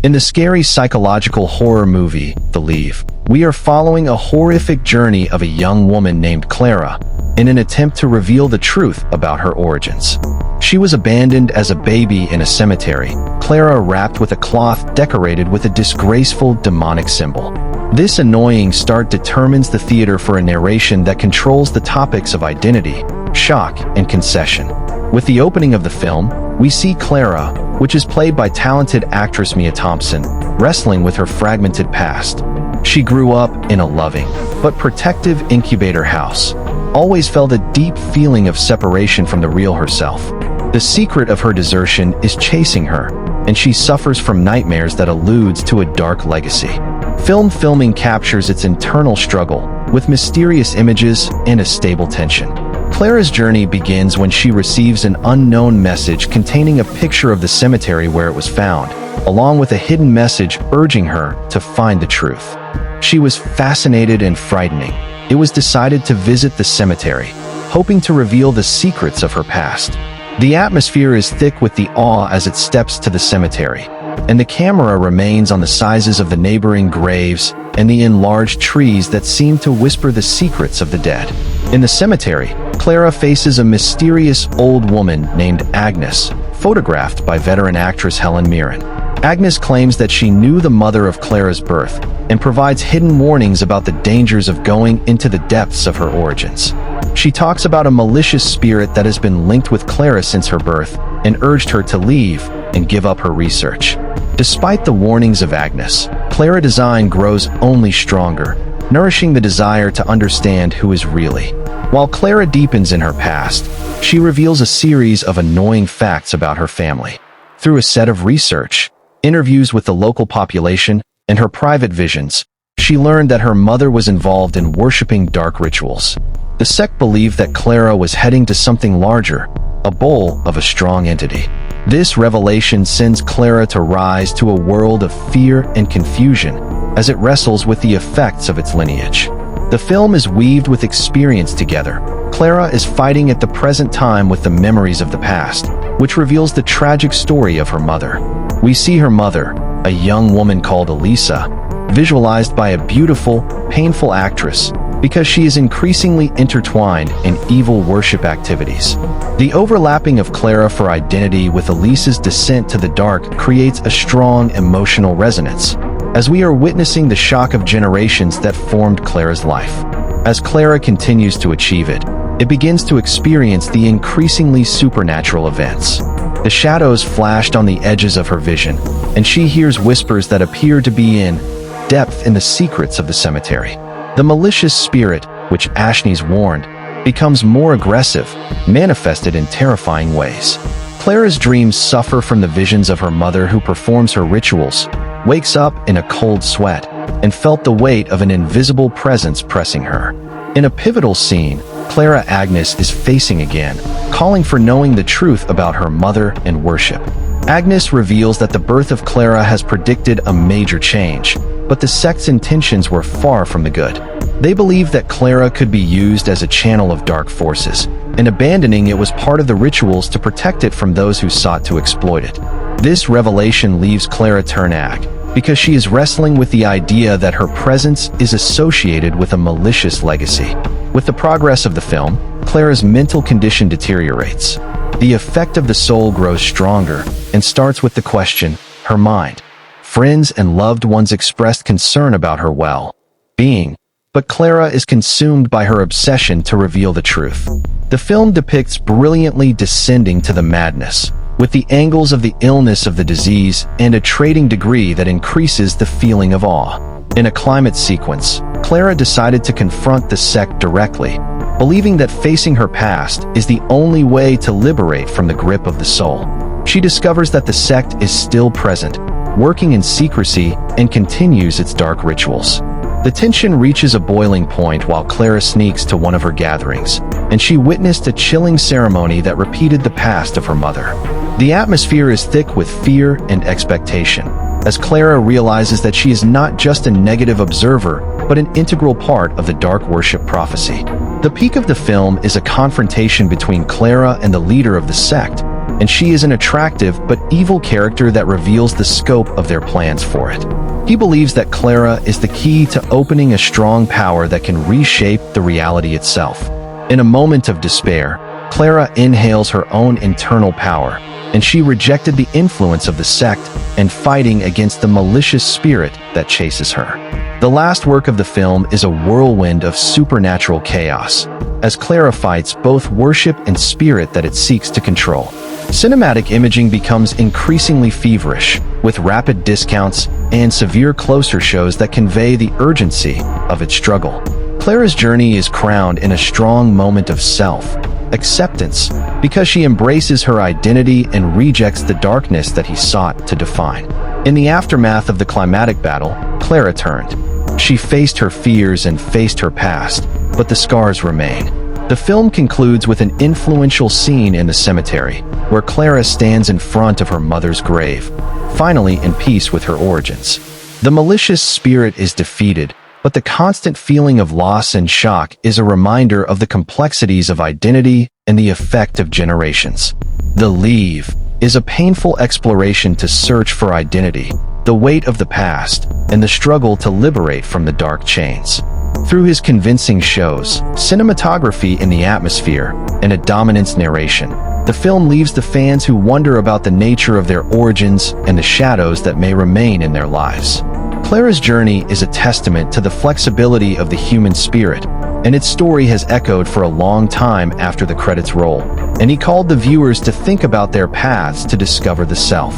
In the scary psychological horror movie, The Leave, we are following a horrific journey of a young woman named Clara in an attempt to reveal the truth about her origins. She was abandoned as a baby in a cemetery, Clara wrapped with a cloth decorated with a disgraceful demonic symbol. This annoying start determines the theater for a narration that controls the topics of identity, shock, and concession. With the opening of the film, we see Clara, which is played by talented actress Mia Thompson, wrestling with her fragmented past. She grew up in a loving, but protective incubator house, always felt a deep feeling of separation from the real herself. The secret of her desertion is chasing her, and she suffers from nightmares that alludes to a dark legacy. Filming captures its internal struggle, with mysterious images and a stable tension. Clara's journey begins when she receives an unknown message containing a picture of the cemetery where it was found, along with a hidden message urging her to find the truth. She was fascinated and frightening. It was decided to visit the cemetery, hoping to reveal the secrets of her past. The atmosphere is thick with the awe as it steps to the cemetery, and the camera remains on the sizes of the neighboring graves and the enlarged trees that seem to whisper the secrets of the dead. In the cemetery, Clara faces a mysterious old woman named Agnes, photographed by veteran actress Helen Mirren. Agnes claims that she knew the mother of Clara's birth and provides hidden warnings about the dangers of going into the depths of her origins. She talks about a malicious spirit that has been linked with Clara since her birth and urged her to leave and give up her research. Despite the warnings of Agnes, Clara design grows only stronger, nourishing the desire to understand who is really. While Clara deepens in her past, she reveals a series of annoying facts about her family. Through a set of research, interviews with the local population, and her private visions, she learned that her mother was involved in worshipping dark rituals. The sect believed that Clara was heading to something larger, a bowl of a strong entity. This revelation sends Clara to rise to a world of fear and confusion as it wrestles with the effects of its lineage. The film is weaved with experience together. Clara is fighting at the present time with the memories of the past, which reveals the tragic story of her mother. We see her mother, a young woman called Elisa, visualized by a beautiful, painful actress, because she is increasingly intertwined in evil worship activities. The overlapping of Clara for identity with Elisa's descent to the dark creates a strong emotional resonance, as we are witnessing the shock of generations that formed Clara's life. As Clara continues to achieve it, it begins to experience the increasingly supernatural events. The shadows flashed on the edges of her vision, and she hears whispers that appear to be in depth in the secrets of the cemetery. The malicious spirit, which Ashnes warned, becomes more aggressive, manifested in terrifying ways. Clara's dreams suffer from the visions of her mother who performs her rituals, wakes up in a cold sweat, and felt the weight of an invisible presence pressing her. In a pivotal scene, Clara Agnes is facing again, calling for knowing the truth about her mother and worship. Agnes reveals that the birth of Clara has predicted a major change, but the sect's intentions were far from the good. They believed that Clara could be used as a channel of dark forces, and abandoning it was part of the rituals to protect it from those who sought to exploit it. This revelation leaves Clara Turnag, because she is wrestling with the idea that her presence is associated with a malicious legacy. With the progress of the film, Clara's mental condition deteriorates. The effect of the soul grows stronger and starts with the question, her mind. Friends and loved ones expressed concern about her well-being, but Clara is consumed by her obsession to reveal the truth. The film depicts brilliantly descending to the madness, with the angles of the illness of the disease and a trading degree that increases the feeling of awe. In a climax sequence, Clara decided to confront the sect directly, believing that facing her past is the only way to liberate from the grip of the soul. She discovers that the sect is still present, working in secrecy, and continues its dark rituals. The tension reaches a boiling point while Clara sneaks to one of her gatherings, and she witnessed a chilling ceremony that repeated the past of her mother. The atmosphere is thick with fear and expectation, as Clara realizes that she is not just a negative observer, but an integral part of the dark worship prophecy. The peak of the film is a confrontation between Clara and the leader of the sect, and she is an attractive but evil character that reveals the scope of their plans for it. He believes that Clara is the key to opening a strong power that can reshape the reality itself. In a moment of despair, Clara inhales her own internal power, and she rejected the influence of the sect and fighting against the malicious spirit that chases her. The last work of the film is a whirlwind of supernatural chaos, as Clara fights both worship and spirit that it seeks to control. Cinematic imaging becomes increasingly feverish, with rapid discounts and severe closer shows that convey the urgency of its struggle. Clara's journey is crowned in a strong moment of self-acceptance because she embraces her identity and rejects the darkness that he sought to define. In the aftermath of the climatic battle, Clara turned. She faced her fears and faced her past, but the scars remain. The film concludes with an influential scene in the cemetery, where Clara stands in front of her mother's grave, finally in peace with her origins. The malicious spirit is defeated, but the constant feeling of loss and shock is a reminder of the complexities of identity and the effect of generations. The Leave is a painful exploration to search for identity, the weight of the past, and the struggle to liberate from the dark chains. Through his convincing shows, cinematography in the atmosphere, and a dominance narration, the film leaves the fans who wonder about the nature of their origins and the shadows that may remain in their lives. Clara's journey is a testament to the flexibility of the human spirit, and its story has echoed for a long time after the credits roll, and he called the viewers to think about their paths to discover the self.